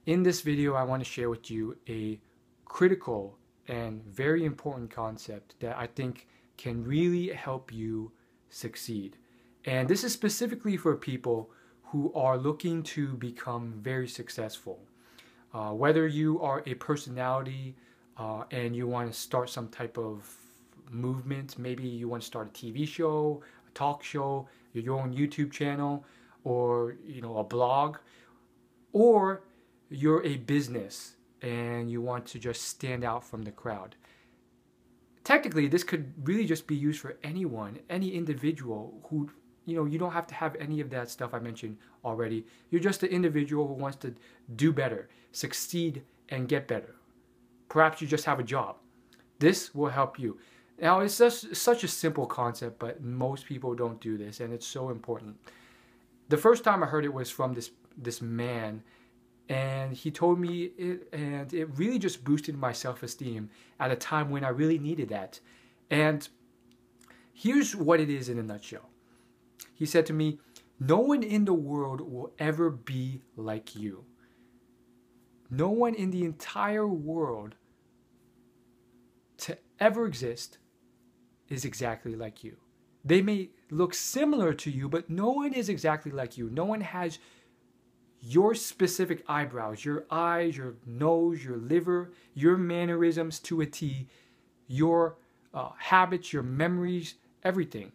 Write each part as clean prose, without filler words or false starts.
In this video, I want to share with you a critical and very important concept that I think can really help you succeed. And this is specifically for people who are looking to become very successful. Whether you are a personality and you want to start some type of movement, maybe you want to start a TV show, a talk show, your own YouTube channel, or a blog, or you're a business and you want to just stand out from the crowd. Technically, this could really just be used for anyone, any individual who, you don't have to have any of that stuff I mentioned already. You're just an individual who wants to do better, succeed, and get better. Perhaps you just have a job. This will help you. Now, it's just such a simple concept, but most people don't do this, and it's so important. The first time I heard it was from this man, and he told me it, and it really just boosted my self-esteem at a time when I really needed that. And here's what it is in a nutshell. He said to me, "No one in the world will ever be like you. No one in the entire world to ever exist is exactly like you. They may look similar to you, but no one is exactly like you. No one has your specific eyebrows, your eyes, your nose, your liver, your mannerisms to a T, your habits, your memories, everything.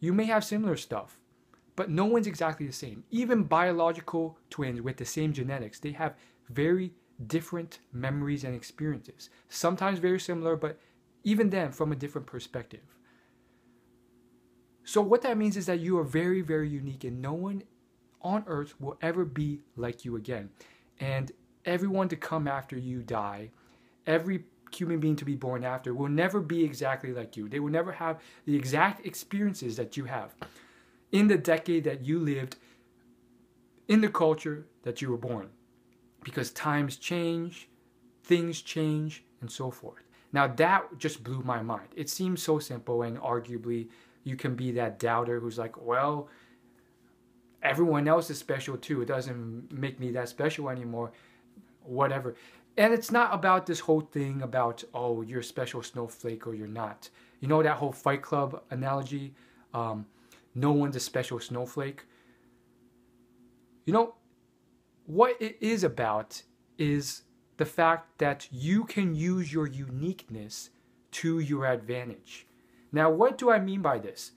You may have similar stuff, but no one's exactly the same. Even biological twins with the same genetics, they have very different memories and experiences. Sometimes very similar, but even then from a different perspective. So what that means is that you are very, very unique, and no one on earth will ever be like you again. And everyone to come after you die, every human being to be born after will never be exactly like you. They will never have the exact experiences that you have in the decade that you lived, in the culture that you were born. Because times change, things change, and so forth. Now that just blew my mind. It seems so simple, and arguably you can be that doubter who's like, well, everyone else is special too. It doesn't make me that special anymore, whatever. And it's not about this whole thing about, oh, you're a special snowflake or you're not. You know that whole Fight Club analogy? No one's a special snowflake. What it is about is the fact that you can use your uniqueness to your advantage. Now, what do I mean by this?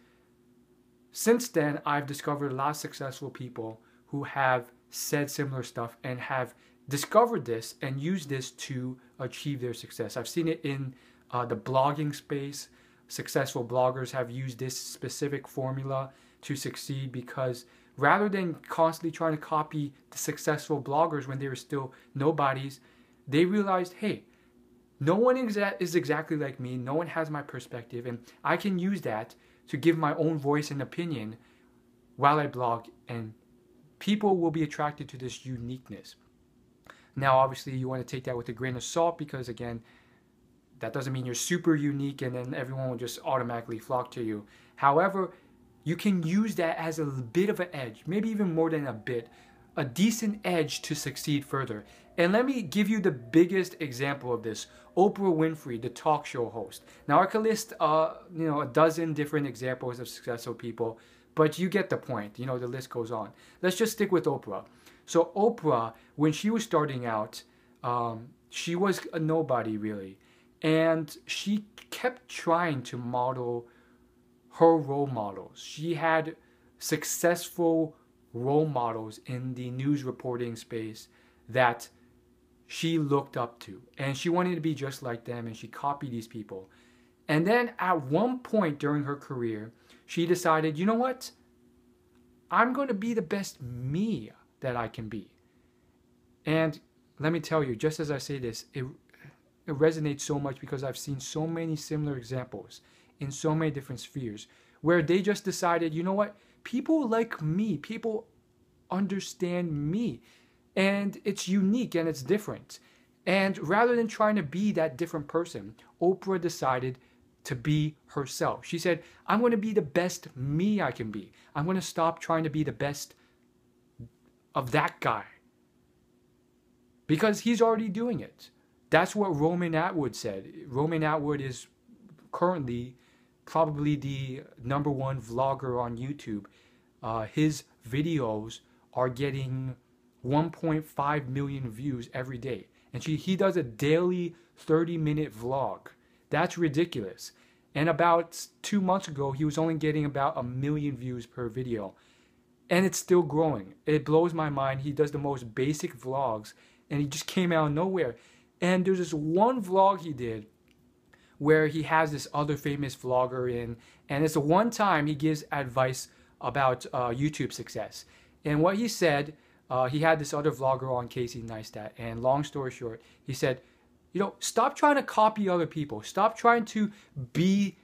Since then, I've discovered a lot of successful people who have said similar stuff and have discovered this and used this to achieve their success. I've seen it in the blogging space. Successful bloggers have used this specific formula to succeed because rather than constantly trying to copy the successful bloggers when they were still nobodies, they realized, hey, no one is exactly like me. No one has my perspective, and I can use that to give my own voice and opinion while I blog, and people will be attracted to this uniqueness. Now, obviously, you want to take that with a grain of salt because, again, that doesn't mean you're super unique and then everyone will just automatically flock to you. However, you can use that as a bit of an edge, maybe even more than a bit, a decent edge to succeed further. And let me give you the biggest example of this. Oprah Winfrey, the talk show host. Now I could list a dozen different examples of successful people, but you get the point. The list goes on. Let's just stick with Oprah. So Oprah, when she was starting out, she was a nobody really. And she kept trying to model her role models. She had successful role models in the news reporting space that she looked up to, and she wanted to be just like them, and she copied these people. And then at one point during her career, she decided, you know what? I'm going to be the best me that I can be. And let me tell you, just as I say this, it resonates so much because I've seen so many similar examples in so many different spheres where they just decided, you know what? People like me. People understand me. And it's unique and it's different. And rather than trying to be that different person, Oprah decided to be herself. She said, I'm going to be the best me I can be. I'm going to stop trying to be the best of that guy. because he's already doing it. That's what Roman Atwood said. Roman Atwood is currently probably the #1 vlogger on YouTube. His videos are getting 1.5 million views every day. And he does a daily 30-minute vlog. That's ridiculous. And about 2 months ago, he was only getting about 1 million views per video. And it's still growing. It blows my mind. He does the most basic vlogs, and he just came out of nowhere. And there's this one vlog he did where he has this other famous vlogger in, and it's the one time he gives advice about YouTube success. And what he said, he had this other vlogger on, Casey Neistat, and long story short, he said, you know, stop trying to copy other people. Stop trying to be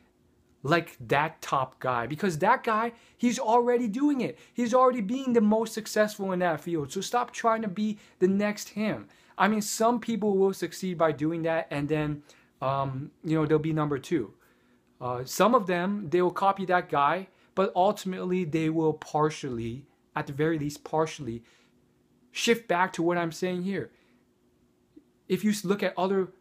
like that top guy, because that guy, he's already doing it. He's already being the most successful in that field. So stop trying to be the next him. I mean, some people will succeed by doing that, and then, you know, they'll be #2. Some of them, they will copy that guy, but ultimately they will partially, at the very least partially, shift back to what I'm saying here. If you look at other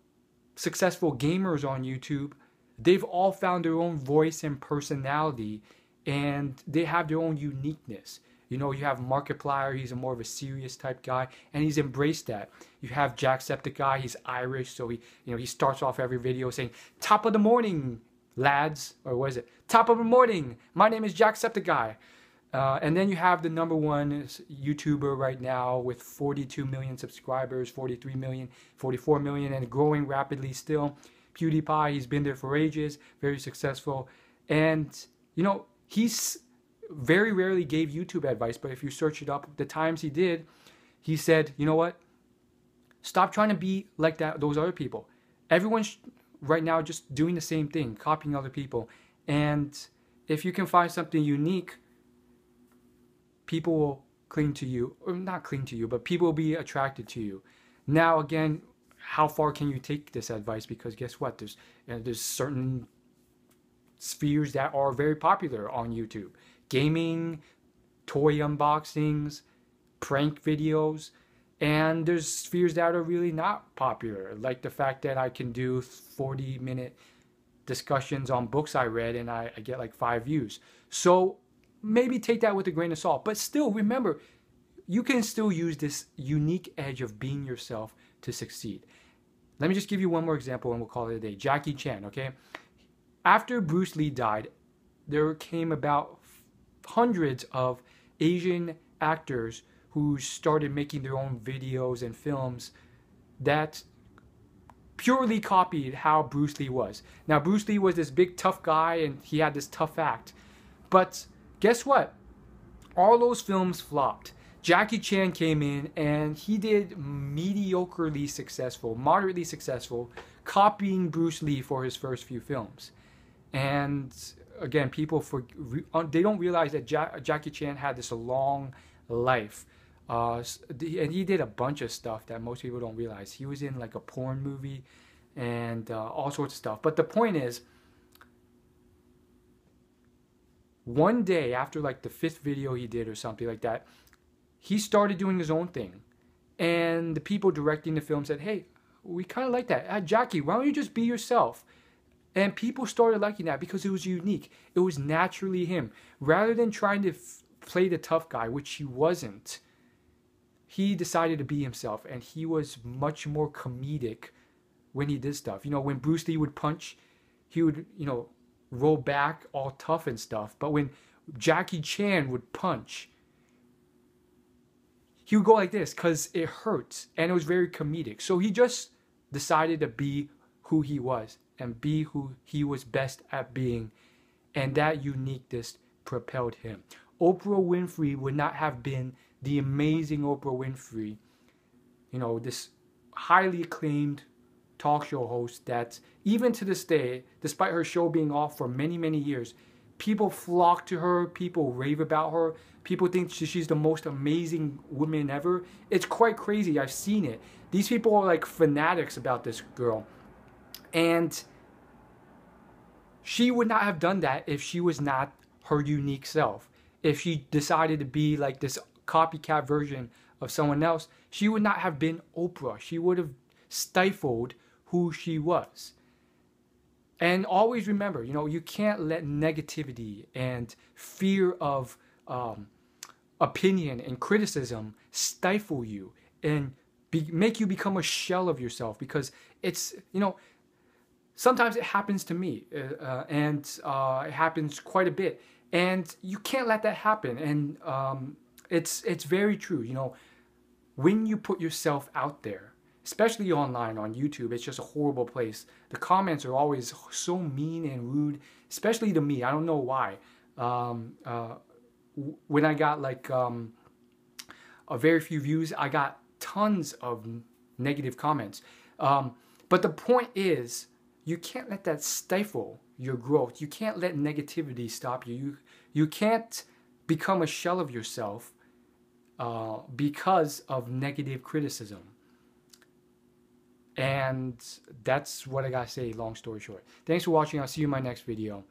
successful gamers on YouTube, they've all found their own voice and personality, and they have their own uniqueness. You know, you have Markiplier, he's a more of a serious type guy, and he's embraced that. You have Jacksepticeye, he's Irish, so he starts off every video saying, "Top of the morning, lads," or what is it? "Top of the morning, my name is Jacksepticeye." And then you have the #1 YouTuber right now with 42 million subscribers, 43 million, 44 million, and growing rapidly still. Pewdiepie, he's been there for ages, very successful. And, you know, he's very rarely gave YouTube advice, but if you search it up, the times he did, he said, you know what? Stop trying to be like those other people. Everyone's right now just doing the same thing, copying other people. And if you can find something unique, people will cling to you, or not cling to you, but people will be attracted to you. Now, again, how far can you take this advice? Because guess what? There's certain spheres that are very popular on YouTube. Gaming, toy unboxings, prank videos, and there's spheres that are really not popular, like the fact that I can do 40-minute discussions on books I read and I get like 5 views. So maybe take that with a grain of salt, but still remember, you can still use this unique edge of being yourself to succeed. Let me just give you one more example and we'll call it a day. Jackie Chan, okay? After Bruce Lee died, there came about hundreds of Asian actors who started making their own videos and films that purely copied how Bruce Lee was. Now, Bruce Lee was this big tough guy and he had this tough act. But guess what? All those films flopped. Jackie Chan came in and he did mediocrely successful, moderately successful, copying Bruce Lee for his first few films. And again, people they don't realize that Jackie Chan had this long life. And he did a bunch of stuff that most people don't realize. He was in like a porn movie and all sorts of stuff. But the point is, one day after like the 5th video he did or something like that, he started doing his own thing. And the people directing the film said, hey, we kind of like that. Jackie, why don't you just be yourself? And people started liking that because it was unique. It was naturally him. Rather than trying to play the tough guy, which he wasn't, he decided to be himself. And he was much more comedic when he did stuff. You know, when Bruce Lee would punch, he would, you know, roll back all tough and stuff. But when Jackie Chan would punch, he would go like this because it hurts. And it was very comedic. So he just decided to be who he was and be who he was best at being. And that uniqueness propelled him. Oprah Winfrey would not have been the amazing Oprah Winfrey, you know, this highly acclaimed talk show host that even to this day, despite her show being off for many, many years, people flock to her, people rave about her, people think she's the most amazing woman ever. It's quite crazy. I've seen it. These people are like fanatics about this girl. And she would not have done that if she was not her unique self. If she decided to be like this copycat version of someone else, she would not have been Oprah. She would have stifled who she was. And always remember, you know, you can't let negativity and fear of opinion and criticism stifle you and make you become a shell of yourself, because it's, you know, sometimes it happens to me and it happens quite a bit, and you can't let that happen. And it's very true. You know, when you put yourself out there, especially online on YouTube, it's just a horrible place. The comments are always so mean and rude, especially to me. I don't know why. When I got like a very few views, I got tons of negative comments. But the point is, you can't let that stifle your growth. You can't let negativity stop you. You can't become a shell of yourself because of negative criticism. And that's what I gotta say, long story short. Thanks for watching. I'll see you in my next video.